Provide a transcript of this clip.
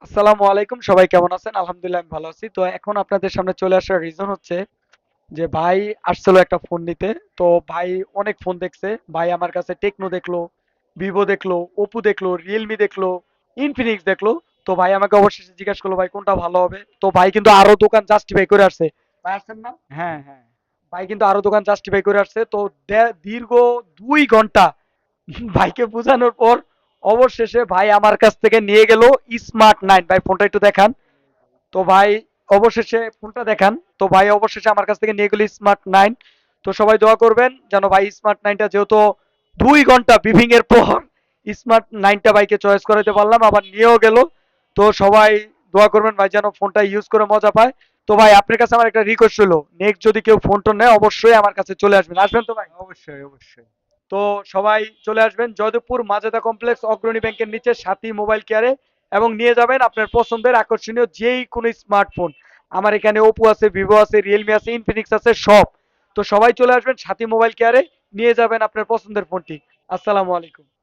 আসসালামু আলাইকুম, সবাই কেমন আছেন? আলহামদুলিল্লাহ আমি ভালো আছি। তো এখন আপনাদের সামনে চলে আসার রিজন হচ্ছে যে ভাই আসছিল একটা ফোন নিতে। তো ভাই অনেক ফোন দেখছে। ভাই আমার কাছে টেকনো দেখলো, ভিভো দেখলো, ওপো দেখলো, রিয়েলমি দেখলো, ইনফিনিক্স দেখলো। তো ভাই আমাকে অবশেষে জিজ্ঞাসা করলো ভাই কোনটা ভালো হবে। তো ভাই কিন্তু আরো দোকান জাস্টিফাই করে আসছে। ভাই আসছেন না? হ্যাঁ হ্যাঁ। ভাই কিন্তু আরো দোকান জাস্টিফাই করে আসছে। তো দীর্ঘ 2 ঘন্টা ভাইকে বোঝানোর পর অবশেষে ভাই আমার কাছ থেকে নিয়ে গেল স্মার্ট 9। ভাই ফোনটা একটু দেখান। তো ভাই অবশেষে ফোনটা দেখান। তো ভাই অবশেষে আমার কাছ থেকে নিয়ে গেল স্মার্ট 9। তো সবাই দোয়া করবেন যেন ভাই স্মার্ট 9টা, যেহেতু 2 ঘন্টা ব্রিফিং এর পর স্মার্ট 9টা বাইকে চয়েস করাতে পারলাম, আবার নিয়েও গেল। তো সবাই দোয়া করবেন ভাই যেন ফোনটা ইউজ করে মজা পায়। তো ভাই আপনার কাছে আমার একটা রিকোয়েস্ট হলো, নেক্সট যদি কেউ ফোন টোন নেয় অবশ্যই আমার কাছে চলে আসবেন। আসবেন তো ভাই? অবশ্যই, অবশ্যই। তো সবাই চলে আসবেন জয়দেবপুর মাজেদা কমপ্লেক্স অগ্রণী ব্যাংকের নিচে সাথী মোবাইল কেয়ারে, এবং নিয়ে যাবেন আপনার পছন্দের আকর্ষণীয় যেই কোনো স্মার্টফোন। আমার এখানে ওপো আছে, ভিভো আছে, রিয়েলমি আছে, ইনফিনিক্স আছে, সব। তো সবাই চলে আসবেন সাথী মোবাইল কেয়ারে, নিয়ে যাবেন আপনার পছন্দের ফোনটি। আসসালামু আলাইকুম।